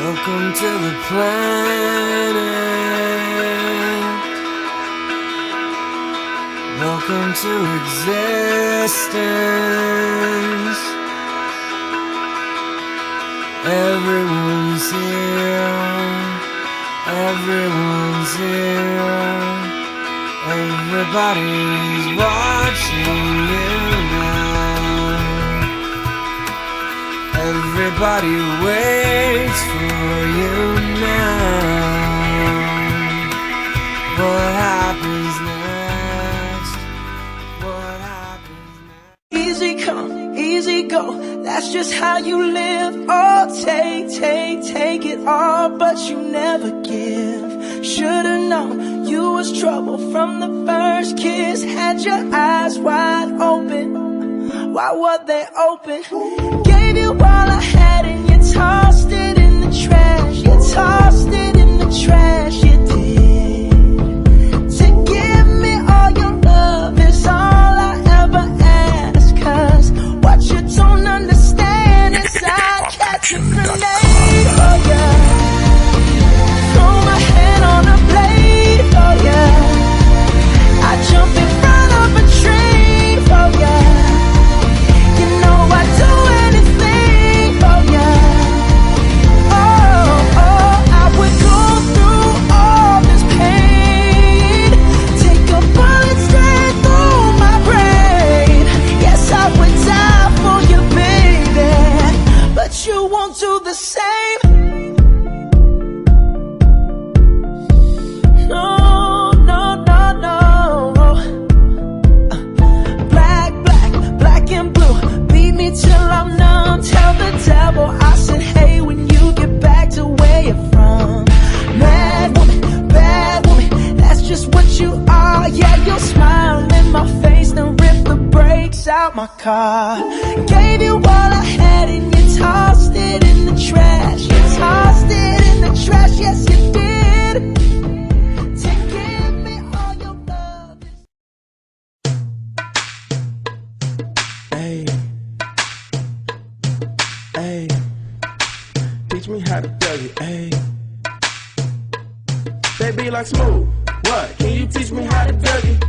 Welcome to the planet. Welcome to existence. Everyone's here. Everyone's here. Everybody's watching you now. Everybody waits for you now. What happens next? What happens next? Easy come, easy go, that's just how you live. Oh, take it all, but you never give. Should've known you was trouble from the first kiss. Had your eyes wide open, why were they open? Gave you all I had and you tossed it in the trash. You tossed it in the trash, you did. To give me all your love is all I ever ask. Cause what you don't understand is I catch a grenade for ya. Throw my hand on a blade for ya. I jump in front of a train for ya. You know I'd do anything for ya. Oh, I would go through all this pain. Take a bullet straight through my brain. Yes, I would die for you, baby, but you won't do the same. No, no, no, no. Black and blue, beat me till I'm numb. Tell the devil I said hey when you get back to where you're from. Mad woman, bad woman, that's just what you are. Yeah, you'll smile in my face, then rip the brakes out my car. Gave you all I had and you tossed it in the trash. You tossed it in the trash, yes you did. To give me all your love. Hey, hey, teach me how to dug it, hey. They be like smooth, what? Can you teach me how to dug it?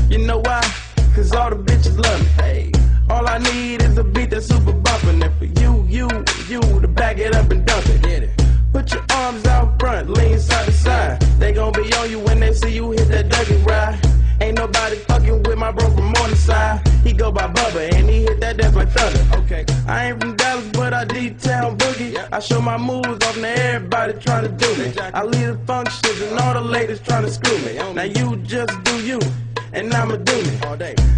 You know why? Cause all the bitches love me, hey. All I need is a beat that's super bumpin'. And for you to back it up and dump it. Get it. Put your arms out front, lean side to side. They gon' be on you when they see you hit that Dougie ride. Ain't nobody fucking with my bro from Morningside. He go by Bubba and he hit that dance like thunder. Okay, I ain't from Dallas, but I D-Town boogie. I show my moves off to everybody trying to do me. I lead the functions and all the ladies trying to screw me. Now you just do you, and I'ma do me.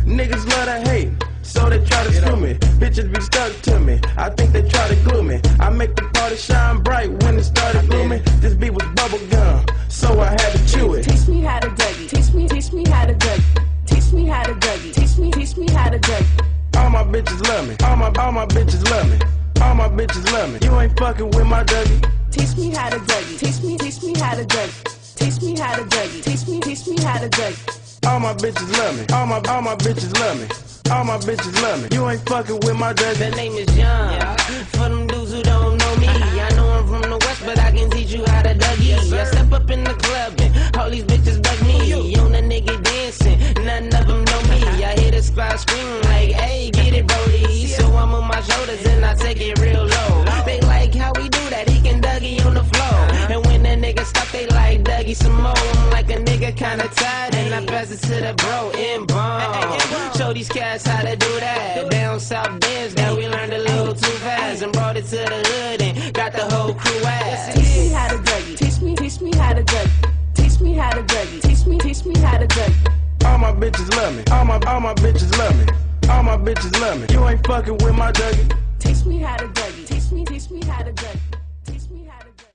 Niggas love to hate, so they try to screw me. Bitches be stuck to me, I think they try to glue me. I make the party shine bright when it started glooming. This beat was bubble gum, so I had to chew it. Teach me how to Dougie. Teach me how to Dougie. Teach me how to Dougie. Teach me how to Dougie. All my bitches love me. All my bitches love me. All my bitches love me. You ain't fucking with my Dougie. Teach me how to Dougie. Teach me how to Dougie. Teach me how to Dougie. Teach me how to Dougie. All my bitches love me. All my bitches love me. All my bitches love me. You ain't fucking with my Dougie. The name is John. For them dudes who don't know me, I know I'm from the West, but I can teach you how to Dougie. I step up in the club and all these bitches bug me. On a nigga dancing, none of them know me. I hear the squad screaming like, hey, get it, Brody. So I'm on my shoulders and I take it real low. They like how we do that, he can Dougie on the floor. And when that nigga stop, they like Dougie some more. I'm like a nigga kinda tired and I pass it to the bro in bomb. Show these cats how to do that. Down south dance that we learned a little too fast and brought it to the hood and got the whole crew ass. Teach me how to Dougie. Teach me how to Dougie. Teach me how to Dougie. Teach me how to Dougie. All my bitches love me. All my bitches love me. All my bitches love me. You ain't fucking with my Dougie. Teach me how to Dougie. Teach me how to Dougie. Teach me how to Dougie.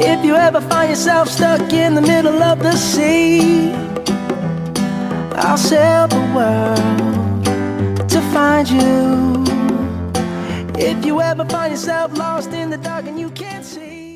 If you ever find yourself stuck in the middle of the sea, I'll sail the world to find you. If you ever find yourself lost in the dark and you can't see,